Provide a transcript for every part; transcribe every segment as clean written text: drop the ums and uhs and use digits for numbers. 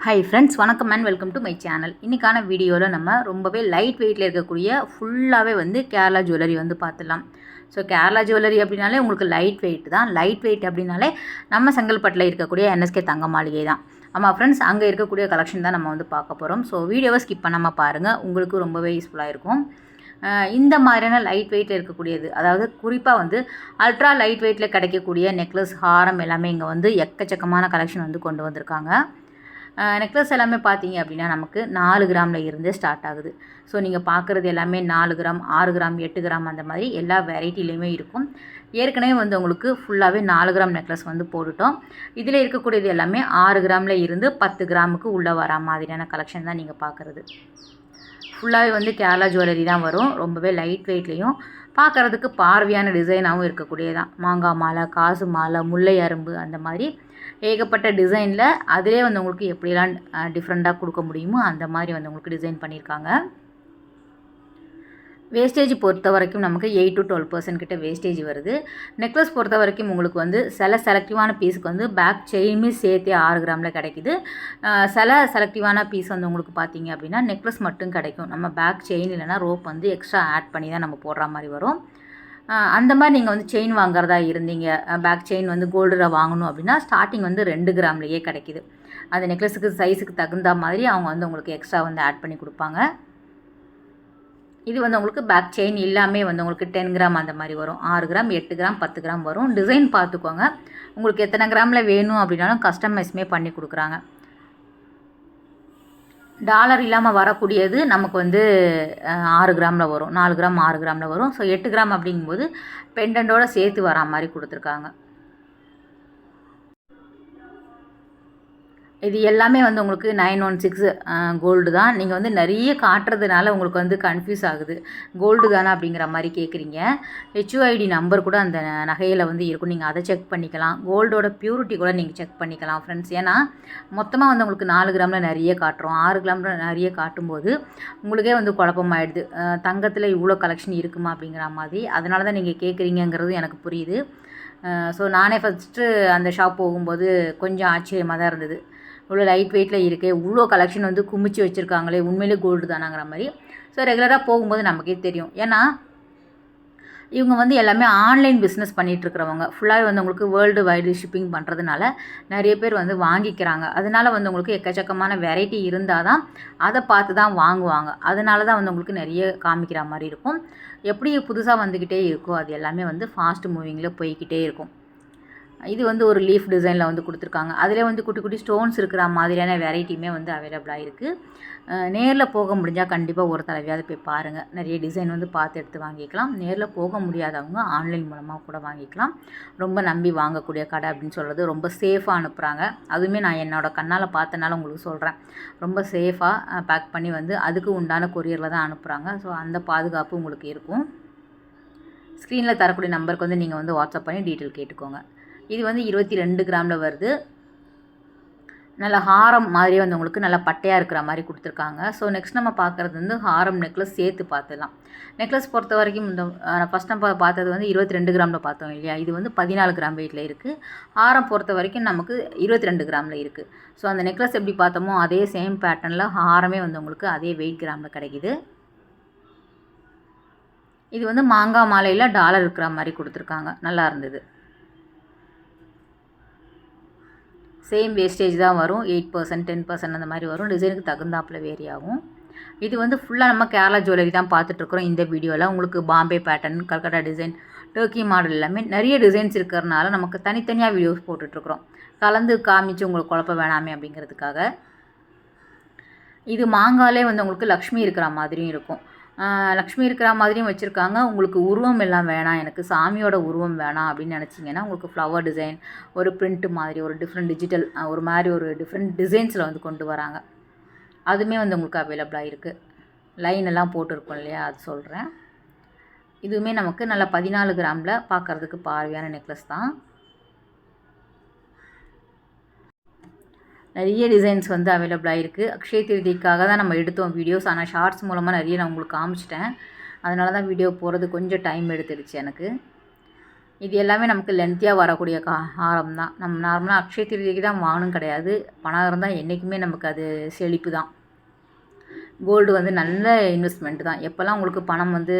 Hi friends, வணக்கம் and welcome to my channel. இன்றைக்கான வீடியோவில் நம்ம ரொம்பவே லைட் வெயிட்டில் இருக்கக்கூடிய ஃபுல்லாகவே கேரளா ஜுவல்லரி பார்த்துடலாம். ஸோ கேரளா ஜுவல்லரி அப்படின்னாலே உங்களுக்கு லைட் வெயிட் தான். லைட் வெயிட் அப்படின்னாலே நம்ம செங்கல்பட்டில் இருக்கக்கூடிய என்எஸ்கே தங்க மாளிகை தான். ஆமாம் ஃப்ரெண்ட்ஸ், அங்கே இருக்கக்கூடிய கலெக்ஷன் தான் நம்ம பார்க்க போகிறோம். ஸோ வீடியோவை ஸ்கிப் பண்ணாமல் பாருங்கள், உங்களுக்கு ரொம்பவே யூஸ்ஃபுல்லாக இருக்கும். இந்த மாதிரியான லைட் வெயிட்டில் இருக்கக்கூடியது, அதாவது குறிப்பாக அல்ட்ரா லைட் வெயிட்டில் கிடைக்கக்கூடிய நெக்லஸ், ஹாரம் எல்லாமே இங்கே எக்கச்சக்கமான கலெக்ஷன் கொண்டு வந்திருக்காங்க. நெக்லஸ் எல்லாமே பார்த்தீங்க அப்படின்னா நமக்கு 4 கிராமில் இருந்து ஸ்டார்ட் ஆகுது. ஸோ நீங்கள் பார்க்குறது எல்லாமே 4 கிராம், 6 கிராம், 8 கிராம் அந்த மாதிரி எல்லா வெரைட்டிலையுமே இருக்கும். ஏற்கனவே உங்களுக்கு ஃபுல்லாகவே 4 கிராம் நெக்லஸ் போட்டுட்டோம். இதில் இருக்கக்கூடியது எல்லாமே 6 கிராமில் இருந்து 10 கிராமுக்கு உள்ளே வர மாதிரியான கலெக்ஷன் தான் நீங்கள் பார்க்குறது. ஃபுல்லாகவே கேரளா ஜுவல்லரி தான் வரும். ரொம்பவே லைட் வெயிட்லேயும் பார்க்குறதுக்கு பார்வையான டிசைனாகவும் இருக்கக்கூடியதான். மாங்காய் மாலை, காசு மாலை, முல்லை அரும்பு அந்த மாதிரி ஏகப்பட்ட டிசைனில் அதிலே உங்களுக்கு எப்படிலாம் டிஃப்ரெண்ட்டாக கொடுக்க முடியுமோ அந்த மாதிரி உங்களுக்கு டிசைன் பண்ணியிருக்காங்க. வேஸ்டேஜ் பொறுத்த வரைக்கும் நமக்கு 8 to 12% கிட்ட வேஸ்டேஜ் வருது. நெக்லஸ் பொறுத்த வரைக்கும் உங்களுக்கு சில செலக்டிவான பீஸுக்கு பேக் செயினுமே சேர்த்தே 6 கிராமில் கிடைக்குது. சில செலக்டிவான பீஸ் உங்களுக்கு பார்த்தீங்க அப்படின்னா நெக்லஸ் மட்டும் கிடைக்கும். நம்ம பேக் செயின் இல்லைனா ரோப் எக்ஸ்ட்ரா ஆட் பண்ணி தான் நம்ம போடுற மாதிரி வரும். அந்த மாதிரி நீங்கள் செயின் வாங்குறதா இருந்தீங்க, பேக் செயின் கோல்டில் வாங்கணும் அப்படின்னா ஸ்டார்டிங் 2 கிராம்லேயே கிடைக்கிது. அந்த நெக்லஸுக்கு சைஸுக்கு தகுந்த மாதிரி அவங்க உங்களுக்கு எக்ஸ்ட்ரா ஆட் பண்ணி கொடுப்பாங்க. இது உங்களுக்கு பேக் செயின் எல்லாமே உங்களுக்கு 10 கிராம் அந்த மாதிரி வரும். 6 கிராம், 8 கிராம், 10 கிராம் வரும். டிசைன் பார்த்துக்கோங்க, உங்களுக்கு எத்தனை கிராமில் வேணும் அப்படின்னாலும் கஸ்டமைஸுமே பண்ணி கொடுக்குறாங்க. டாலர் இல்லாமல் வரக்கூடியது நமக்கு 6 கிராமில் வரும். 4 கிராம், 6 கிராமில் வரும். ஸோ 8 கிராம் அப்படிங்கும்போது பெண்டண்டோடு சேர்த்து வரா மாதிரி கொடுத்துருக்காங்க. இது எல்லாமே உங்களுக்கு 916 கோல்டு தான். நீங்கள் நிறைய காட்டுறதுனால உங்களுக்கு கன்ஃபியூஸ் ஆகுது. கோல்டு தானே அப்படிங்கிற மாதிரி கேட்குறீங்க. HUID நம்பர் கூட அந்த நகையில் இருக்கும். நீங்கள் அதை செக் பண்ணிக்கலாம். கோல்டோட பியூரிட்டி கூட நீங்கள் செக் பண்ணிக்கலாம் ஃப்ரெண்ட்ஸ். ஏன்னா மொத்தமாக உங்களுக்கு 4 கிராமில் நிறைய காட்டுறோம், 6 கிராமில் நிறைய காட்டும்போது உங்களுக்கே குழப்பமாயிடுது. தங்கத்தில் இவ்வளோ கலெக்ஷன் இருக்குமா அப்படிங்கிற மாதிரி. அதனால தான் நீங்கள் கேட்குறீங்கிறது எனக்கு புரியுது. ஸோ நானே ஃபஸ்ட்டு அந்த ஷாப் போகும்போது கொஞ்சம் ஆச்சரியமாக தான் இருந்தது. இவ்வளோ லைட் வெயிட்டில் இருக்கே, இவ்வளோ கலெக்ஷன் குமிச்சு வச்சுருக்காங்களே, உண்மையிலே கோல்டு தானாங்கிற மாதிரி. ஸோ ரெகுலராக போகும்போது நமக்கே தெரியும். ஏன்னா இவங்க எல்லாமே ஆன்லைன் பிஸ்னஸ் பண்ணிகிட்ருக்கிறவங்க. ஃபுல்லாகவே உங்களுக்கு வேர்ல்டு வைடு ஷிப்பிங் பண்ணுறதுனால நிறைய பேர் வாங்கிக்கிறாங்க. அதனால் உங்களுக்கு எக்கச்சக்கமான வெரைட்டி இருந்தால் தான் அதை பார்த்து தான் வாங்குவாங்க. அதனால தான் உங்களுக்கு நிறைய காமிக்கிற மாதிரி இருக்கும். எப்படி புதுசாக வந்துக்கிட்டே இருக்கோ அது எல்லாமே ஃபாஸ்ட் மூவிங்கில் போய்கிட்டே இருக்கும். இது ஒரு லீஃப் டிசைனில் கொடுத்துருக்காங்க. அதிலே குட்டி குட்டி ஸ்டோன்ஸ் இருக்கிற மாதிரியான வெரைட்டியுமே அவைலபிளாக இருக்குது. நேரில் போக முடிஞ்சால் கண்டிப்பாக ஒரு தடவையாவது போய் பாருங்கள். நிறைய டிசைன் பார்த்து எடுத்து வாங்கிக்கலாம். நேரில் போக முடியாதவங்க ஆன்லைன் மூலமாக கூட வாங்கிக்கலாம். ரொம்ப நம்பி வாங்கக்கூடிய கடை அப்படின்னு சொல்கிறது, ரொம்ப சேஃபாக அனுப்புகிறாங்க. அதுவுமே நான் என்னோடய கண்ணால் பார்த்தனால உங்களுக்கு சொல்கிறேன். ரொம்ப சேஃபாக பேக் பண்ணி அதுக்கு உண்டான கொரியரில் தான் அனுப்புகிறாங்க. ஸோ அந்த பாதுகாப்பு உங்களுக்கு இருக்கும். ஸ்க்ரீனில் தரக்கூடிய நம்பருக்கு நீங்கள் வாட்ஸ்அப் பண்ணி டீட்டெயில் கேட்டுக்கோங்க. இது 22 கிராமில் வருது. நல்ல ஹாரம் மாதிரியே உங்களுக்கு நல்லா பட்டையாக இருக்கிற மாதிரி கொடுத்துருக்காங்க. ஸோ நெக்ஸ்ட் நம்ம பார்க்குறது ஹாரம் நெக்லஸ் சேர்த்து பார்த்துடலாம். நெக்லஸ் பொறுத்த வரைக்கும் ஃபஸ்ட் நம்ம பார்த்தது 22 கிராமில் பார்த்தோம் இல்லையா. இது 14 கிராம் வெயிட்டில் இருக்குது. ஹாரம் பொறுத்த வரைக்கும் நமக்கு 22 கிராமில் இருக்குது. ஸோ அந்த நெக்லஸ் எப்படி பார்த்தோமோ அதே சேம் பேட்டர்னில் ஹாரமே உங்களுக்கு அதே வெயிட் கிராமில் கிடைக்கிது. இது மாங்காய் மாலையில் டாலர் இருக்கிற மாதிரி கொடுத்துருக்காங்க. நல்லா இருந்தது. சேம் வேஸ்டேஜ் தான் வரும். 8%, 10% அந்த மாதிரி வரும். டிசைனுக்கு தகுந்தாப்பில் வேரி ஆகும். இது ஃபுல்லாக நம்ம கேரளா ஜுவல்லரி தான் பார்த்துட்ருக்குறோம். இந்த வீடியோவில் உங்களுக்கு Bombay pattern, Calcutta design, Turkey model எல்லாமே நிறைய டிசைன்ஸ் இருக்கிறதுனால நமக்கு தனித்தனியாக வீடியோஸ் போட்டுட்ருக்குறோம். கலந்து காமிச்சு உங்களுக்கு குழப்ப வேணாமே அப்படிங்கிறதுக்காக. இது மாங்காலே உங்களுக்கு லக்ஷ்மி இருக்கிற மாதிரியும் இருக்கும். லக்ஷ்மி இருக்கிற மாதிரியும் வச்சுருக்காங்க. உங்களுக்கு உருவம் எல்லாம் வேணாம், எனக்கு சாமியோட உருவம் வேணாம் அப்படின்னு நினச்சிங்கன்னா உங்களுக்கு ஃப்ளவர் டிசைன், ஒரு பிரிண்ட் மாதிரி, ஒரு டிஃப்ரெண்ட் டிஜிட்டல் ஒரு மாதிரி ஒரு டிஃப்ரெண்ட் டிசைன்ஸில் கொண்டு வராங்க. அதுவுமே உங்களுக்கு அவைலபிளாக இருக்குது. லைன் எல்லாம் போட்டிருக்கோம் இல்லையா, அது சொல்கிறேன். இதுவுமே நமக்கு நல்லா 14 கிராமில் பார்க்குறதுக்கு பார்வையான நெக்லஸ் தான். நிறைய டிசைன்ஸ் அவைலபிளாக இருக்குது. அக்ஷய திருதிக்காக தான் நம்ம எடுத்தோம் வீடியோஸ். ஆனால் ஷார்ட்ஸ் மூலமாக நிறைய நான் உங்களுக்கு காமிச்சிட்டேன். அதனால தான் வீடியோ போகிறது கொஞ்சம் டைம் எடுத்துடுச்சு எனக்கு. இது எல்லாமே நமக்கு லென்த்தியாக வரக்கூடிய ஹாரம் தான். நம்ம நார்மலாக அக்ஷய திருதிக்கு தான் வாங்கணும் கிடையாது. பணம் இருந்தால் என்றைக்குமே நமக்கு அது செழிப்பு தான். கோல்டு வந்து நல்ல இன்வெஸ்ட்மெண்ட் தான். எப்போல்லாம் உங்களுக்கு பணம் வந்து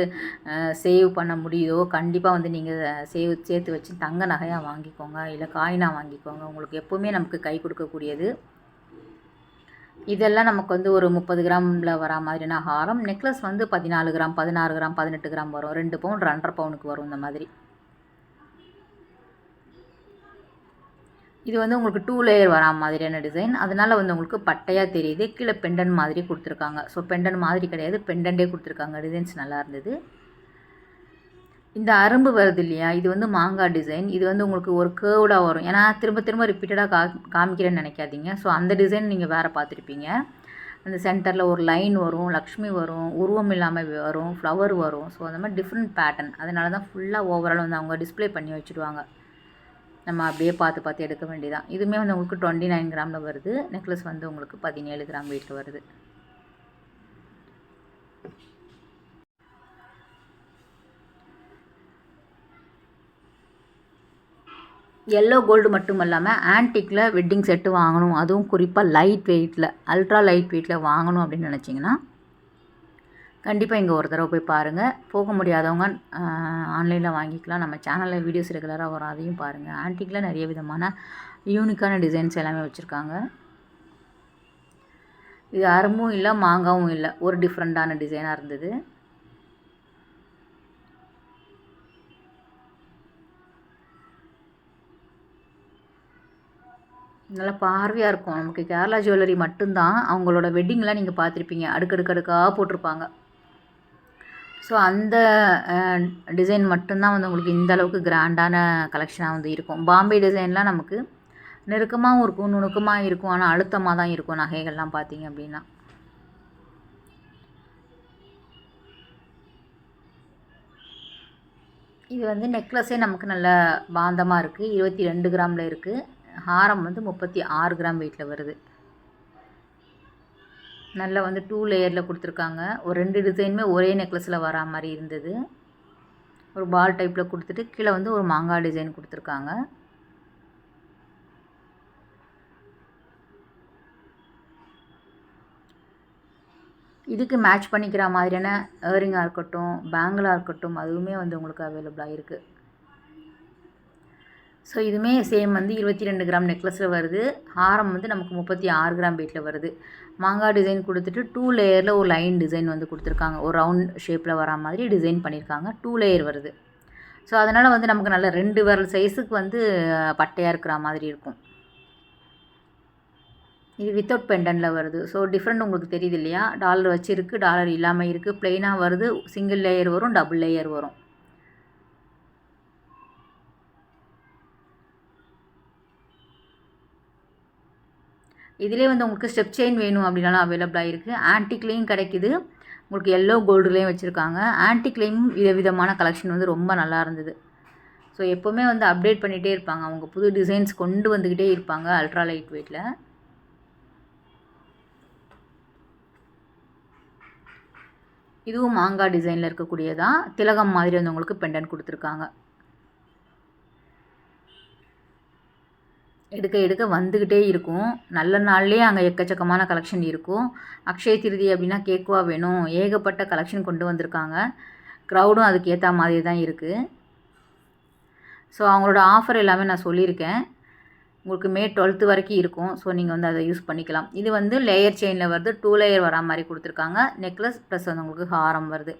சேவ் பண்ண முடியுதோ கண்டிப்பாக வந்து நீங்கள் சேர்த்து வச்சு தங்க நகையாக வாங்கிக்கோங்க, இல்லை காயினாக வாங்கிக்கோங்க. உங்களுக்கு எப்போவுமே நமக்கு கை கொடுக்கக்கூடியது. இதெல்லாம் நமக்கு வந்து ஒரு 30 கிராமில் வரா மாதிரியான ஹாரம். நெக்லஸ் வந்து 14 கிராம், 16 கிராம், 18 கிராம் வரும். 2 பவுன் 2.5 பவுனுக்கு வரும் இந்த மாதிரி. இது வந்து உங்களுக்கு 2 லேயர் வரா மாதிரியான டிசைன். அதனால் வந்து உங்களுக்கு பட்டையாக தெரியுது. கீழே பெண்டன் மாதிரி கொடுத்துருக்காங்க. ஸோ பெண்டன் மாதிரி கிடையாது, பெண்டன்டே கொடுத்துருக்காங்க. டிசைன்ஸ் நல்லா இருந்தது. இந்த அரும்பு வருது இல்லையா, இது வந்து மாங்காய் டிசைன். இது வந்து உங்களுக்கு ஒரு கேர்வ்டாக வரும். ஏன்னா திரும்ப திரும்ப ரிப்பீட்டடாக காமிக்கிறேன்னு நினைக்காதீங்க. ஸோ அந்த டிசைன் நீங்கள் வேறு பார்த்துருப்பீங்க. அந்த சென்டரில் ஒரு லைன் வரும், லக்ஷ்மி வரும், உருவம் இல்லாமல் வரும், ஃப்ளவர் வரும். ஸோ அந்த மாதிரி டிஃப்ரெண்ட் பேட்டர்ன். அதனால தான் ஃபுல்லாக ஓவரால் வந்து அவங்க டிஸ்பிளே பண்ணி வச்சுடுவாங்க. நம்ம அப்படியே பார்த்து பார்த்து எடுக்க வேண்டியதான். இதுவுமே வந்து உங்களுக்கு 29 கிராமில் வருது. நெக்லஸ் வந்து உங்களுக்கு 17 கிராம் வெயிட்டில் வருது. எல்லோ கோல்டு மட்டும் இல்லாமல் ஆன்டிக்கில் வெட்டிங் செட்டு வாங்கணும், அதுவும் குறிப்பாக லைட் வெயிட்டில், அல்ட்ரா லைட் வெயிட்டில் வாங்கணும் அப்படின்னு நினச்சிங்கன்னா கண்டிப்பாக இங்கே ஒரு தடவை போய் பாருங்கள். போக முடியாதவங்க ஆன்லைனில் வாங்கிக்கலாம். நம்ம சேனலில் வீடியோஸ் ரெகுலராக வரும், அதையும் பாருங்கள். ஆன்டிக்கில் நிறைய விதமான யூனிக்கான டிசைன்ஸ் எல்லாமே வச்சுருக்காங்க. இது அரும்பும் இல்லை, மாங்காவும் இல்லை, ஒரு டிஃப்ரெண்ட்டான டிசைனாக இருந்தது. நல்லா பார்வையாக இருக்கும். நமக்கு கேரளா ஜுவல்லரி மட்டும்தான் அவங்களோட வெட்டிங்லாம் நீங்கள் பார்த்துருப்பீங்க, அடுக்கடுக்கடுக்காக போட்டிருப்பாங்க. ஸோ அந்த டிசைன் மட்டும்தான் வந்து உங்களுக்கு இந்த அளவுக்கு கிராண்டான கலெக்ஷனாக வந்து இருக்கும். பாம்பே டிசைன்லாம் நமக்கு நெருக்கமாகவும் இருக்கும், நுணுக்கமாக இருக்கும், ஆனால் அழுத்தமாக தான் இருக்கும் நகைகள்லாம் பார்த்தீங்க அப்படின்னா. இது வந்து நெக்லஸே நமக்கு நல்ல பாந்தமாக இருக்குது. 22 கிராமில் இருக்குது. ஹாரம் வந்து 36 கிராம் வெயிட்டில் வருது. நல்லா வந்து 2 லேயரில் கொடுத்துருக்காங்க. ஒரு 2 டிசைனுமே ஒரே நெக்லஸில் வரா மாதிரி இருந்தது. ஒரு பால் டைப்பில் கொடுத்துட்டு கீழே வந்து ஒரு மாங்காய் டிசைன் கொடுத்துருக்காங்க. இதுக்கு மேட்ச் பண்ணிக்கிற மாதிரியான இயரிங்காக இருக்கட்டும், பேங்கிளாக இருக்கட்டும், அதுவுமே வந்து உங்களுக்கு அவைலபிளாக இருக்குது. ஸோ இதுவுமே சேம் வந்து 22 கிராம் நெக்லஸில் வருது. ஹாரம் வந்து நமக்கு 36 கிராம் வெயிட்டில் வருது. மாங்காய் டிசைன் கொடுத்துட்டு 2 லேயரில் ஒரு லைன் டிசைன் வந்து கொடுத்துருக்காங்க. ஒரு ரவுண்ட் ஷேப்பில் வரா மாதிரி டிசைன் பண்ணியிருக்காங்க. 2 லேயர் வருது. ஸோ அதனால் வந்து நமக்கு நல்ல 2 விரல் சைஸுக்கு வந்து பட்டையாக இருக்கிற மாதிரி இருக்கும். இது வித்தவுட் பெண்டனில் வருது. ஸோ டிஃப்ரெண்ட் உங்களுக்கு தெரியுது இல்லையா, டாலர் வச்சுருக்கு, டாலர் இல்லாமல் இருக்குது, ப்ளெயினாக வருது, சிங்கிள் லேயர் வரும், டபுள் லேயர் வரும். இதிலே வந்து உங்களுக்கு ஸ்டெப் செயின் வேணும் அப்படின்னாலும் அவைலபிளாக இருக்குது. ஆன்டிக்லேயும் கிடைக்குது, உங்களுக்கு எல்லோ கோல்டுலேயும் வச்சுருக்காங்க. ஆன்டிக்லேயும் விதவிதமான கலெக்ஷன் வந்து ரொம்ப நல்லா இருந்தது. ஸோ எப்போவுமே வந்து அப்டேட் பண்ணிகிட்டே இருப்பாங்க, அவங்க புது டிசைன்ஸ் கொண்டு வந்துக்கிட்டே இருப்பாங்க அல்ட்ரா லைட் வெயிட்டில். இதுவும் மாங்காய் டிசைனில் இருக்கக்கூடியதான். திலகம் மாதிரி வந்து உங்களுக்கு பெண்டன் கொடுத்துருக்காங்க. எடுக்க எடுக்க வந்துக்கிட்டே இருக்கும். நல்ல நாள்லேயே அங்கே எக்கச்சக்கமான கலெக்ஷன் இருக்கும். அக்ஷய திருதி அப்படின்னா கேக்குவா வேணும், ஏகப்பட்ட கலெக்ஷன் கொண்டு வந்திருக்காங்க. க்ரௌடும் அதுக்கு ஏற்ற மாதிரி தான் இருக்குது. ஸோ அவங்களோட ஆஃபர் எல்லாமே நான் சொல்லியிருக்கேன். உங்களுக்கு மே 12 வரைக்கும் இருக்கும். ஸோ நீங்கள் வந்து அதை யூஸ் பண்ணிக்கலாம். இது வந்து லேயர் செயினில் வருது, 2 லேயர் வரா மாதிரி கொடுத்துருக்காங்க. நெக்லஸ் ப்ளஸ் வந்து உங்களுக்கு ஹாரம் வருது.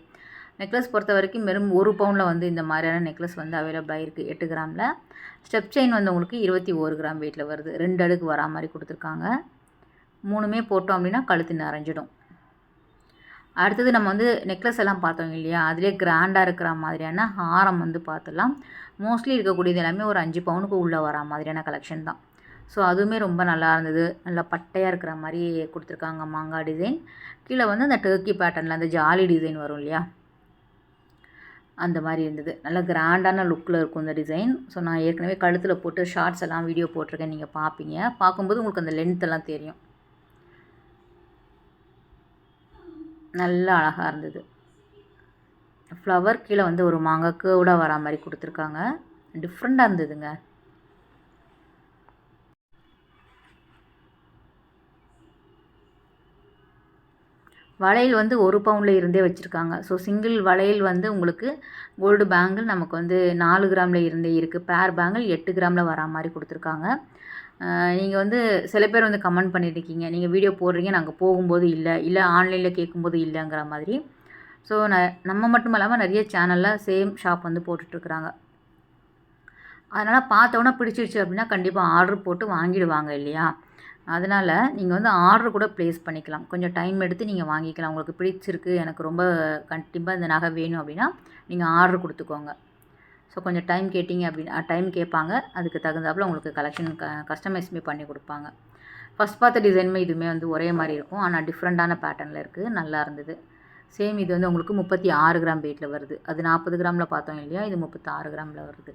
நெக்லஸ் பொறுத்த வரைக்கும் வெறும் 1 பவுனில் வந்து இந்த மாதிரியான நெக்லஸ் வந்து அவைலபிளாக இருக்குது 8 கிராமில். ஸ்டெப் செயின் வந்து உங்களுக்கு 21 கிராம் வெயிட்டில் வருது. 2 அடுக்கு வரா மாதிரி கொடுத்துருக்காங்க. 3மே போட்டோம் அப்படின்னா கழுத்து நிறைஞ்சிடும். அடுத்தது நம்ம வந்து நெக்லஸ் எல்லாம் பார்த்தோம் இல்லையா, அதிலே கிராண்டாக இருக்கிற மாதிரியான ஹாரம் வந்து பார்த்துடலாம். மோஸ்ட்லி இருக்கக்கூடியது எல்லாமே ஒரு 5 பவுனுக்கு உள்ளே வரா மாதிரியான கலெக்ஷன் தான். ஸோ அதுவுமே ரொம்ப நல்லா இருந்தது. நல்லா பட்டையாக இருக்கிற மாதிரி கொடுத்துருக்காங்க மாங்காய் டிசைன். கீழே வந்து அந்த டர்க்கி பேட்டர்னில் அந்த ஜாலி டிசைன் வரும் இல்லையா, அந்த மாதிரி இருந்தது. நல்லா கிராண்டான லுக்கில் இருக்கும் இந்த டிசைன். ஸோ நான் ஏற்கனவே கழுத்தில் போட்டு ஷார்ட்ஸ் எல்லாம் வீடியோ போட்டிருக்கேன், நீங்கள் பார்ப்பீங்க. பார்க்கும்போது உங்களுக்கு அந்த லென்த் எல்லாம் தெரியும். நல்லா அழகாக இருந்தது. ஃப்ளவர் கீழே வந்து ஒரு மாங்காய் கேர்வ்டாக வரா மாதிரி கொடுத்துருக்காங்க. டிஃப்ரெண்ட்டாக இருந்ததுங்க. வளையல் வந்து 1 பவுனில் இருந்தே வச்சுருக்காங்க. ஸோ சிங்கிள் வளையல் வந்து உங்களுக்கு கோல்டு பேங்கிள் நமக்கு வந்து 4 கிராமில் இருந்தே இருக்குது. பேர் பேங்கிள் 8 கிராமில் வரா மாதிரி கொடுத்துருக்காங்க. நீங்கள் வந்து சில பேர் வந்து கமெண்ட் பண்ணியிருக்கீங்க, நீங்கள் வீடியோ போடுறீங்க, நாங்கள் போகும்போது இல்லை ஆன்லைனில் கேட்கும்போது இல்லைங்கிற மாதிரி. ஸோ நம்ம மட்டும் இல்லாமல் நிறைய சேனலில் சேம் ஷாப் வந்து போட்டுட்ருக்குறாங்க. அதனால் பார்த்தோன்னே பிடிச்சிருச்சு அப்படின்னா கண்டிப்பாக ஆர்டர் போட்டு வாங்கிடுவாங்க இல்லையா? அதனால் நீங்கள் வந்து ஆர்டர் கூட ப்ளேஸ் பண்ணிக்கலாம். கொஞ்சம் டைம் எடுத்து நீங்கள் வாங்கிக்கலாம். உங்களுக்கு பிடிச்சிருக்கு, எனக்கு ரொம்ப கண்டிப்பாக இந்த நகை வேணும் அப்படின்னா நீங்கள் ஆர்டர் கொடுத்துக்கோங்க. ஸோ கொஞ்சம் டைம் கேட்டிங்க அப்படின்னா டைம் கேட்பாங்க. அதுக்கு தகுந்தாப்பில் உங்களுக்கு கலெக்ஷன் கஸ்டமைஸ்மே பண்ணி கொடுப்பாங்க. ஃபஸ்ட் பார்த்த டிசைனுமே இதுவுமே வந்து ஒரே மாதிரி இருக்கும். ஆனால் டிஃப்ரெண்ட்டான பேட்டர்னில் இருக்குது. நல்லா இருந்தது. சேம் இது வந்து உங்களுக்கு 36 கிராம் வெயிட்டில் வருது. அது 40 கிராமில் பார்த்தோம் இல்லையா? இது 36 கிராமில் வருது.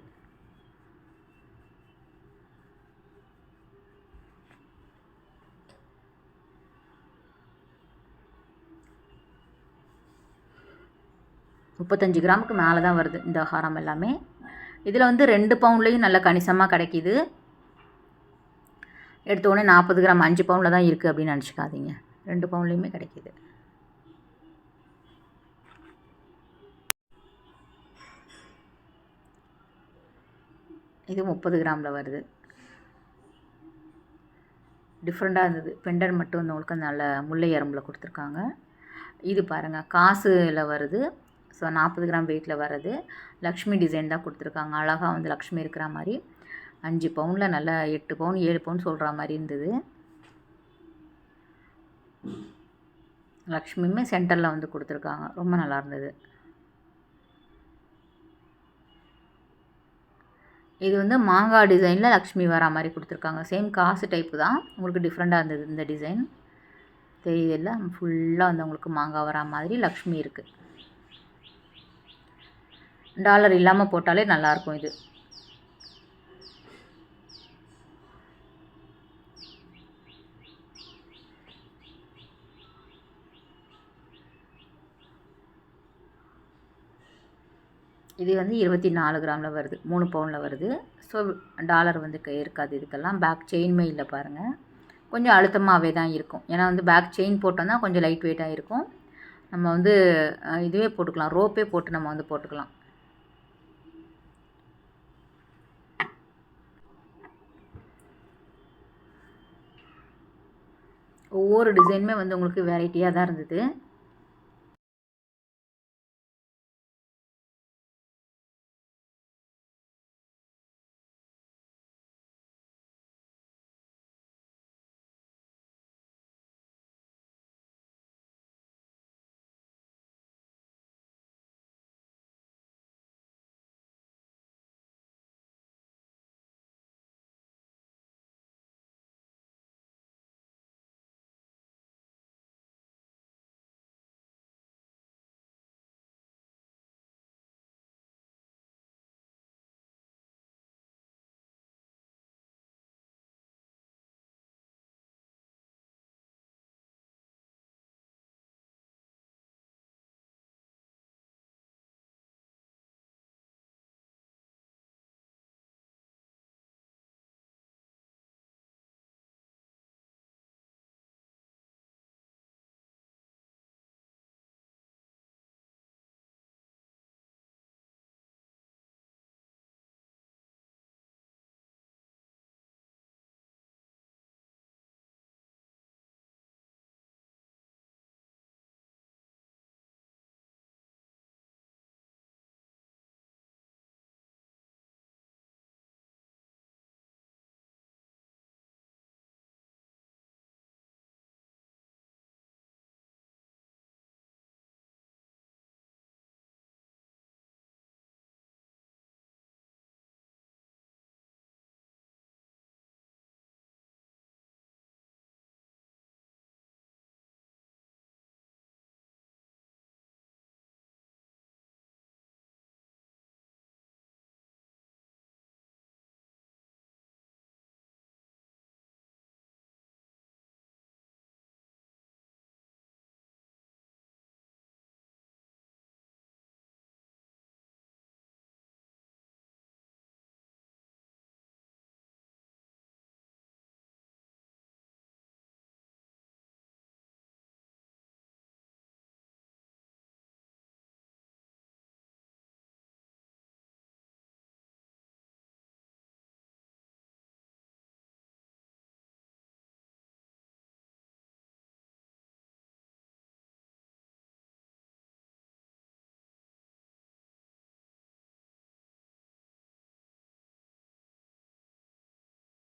முப்பத்தஞ்சு கிராமுக்கு மேலே தான் வருது இந்த ஹாரம் எல்லாமே. இதில் வந்து 2 பவுன்லேயும் நல்ல கணிசமாக கிடைக்கிது. எடுத்தோடனே 40 கிராம் 5 பவுனில் தான் இருக்குது அப்படின்னு நினச்சிக்காதீங்க. 2 பவுன்லேயுமே கிடைக்கிது. இது 30 கிராமில் வருது. டிஃப்ரெண்ட்டாக இருந்தது. பெண்டன்ட் மட்டும் வந்து உங்களுக்கு நல்ல முல்லை எறும்பில் கொடுத்துருக்காங்க. இது பாருங்கள், காசில் வருது. ஸோ 40 கிராம் வெயிட்டில் வர்றது. லக்ஷ்மி டிசைன் தான் கொடுத்துருக்காங்க. அழகாக வந்து லக்ஷ்மி இருக்கிற மாதிரி 5 பவுனில் நல்லா 8 பவுன் 7 பவுன் சொல்கிற மாதிரி இருந்தது. லக்ஷ்மியுமே சென்டரில் வந்து கொடுத்துருக்காங்க. ரொம்ப நல்லா இருந்தது. இது வந்து மாங்காய் டிசைனில் லக்ஷ்மி வரா மாதிரி கொடுத்துருக்காங்க. சேம் காசு டைப்பு தான். உங்களுக்கு டிஃப்ரெண்ட்டாக இருந்தது இந்த டிசைன். தெரியுதில்ல? ஃபுல்லாக வந்து உங்களுக்கு மாங்காய் வரா மாதிரி லக்ஷ்மி இருக்குது. டாலர் இல்லாமல் போட்டாலே நல்லாயிருக்கும் இது. இது வந்து 24 கிராமில் வருது. 3 பவுனில் வருது. ஸோ டாலர் வந்து இருக்காது. இதுக்கெல்லாம் பேக் செயின்மே இல்லை பாருங்கள். கொஞ்சம் அழுத்தமாகவே தான் இருக்கும். ஏன்னா வந்து பேக் செயின் போட்டோம்னா கொஞ்சம் லைட் வெயிட்டாக இருக்கும். நம்ம வந்து இதுவே போட்டுக்கலாம், ரோப்பே போட்டு நம்ம வந்து போட்டுக்கலாம். ஒவ்வொரு டிசைனுமே வந்து உங்களுக்கு வெரைட்டியாக தான் இருந்தது.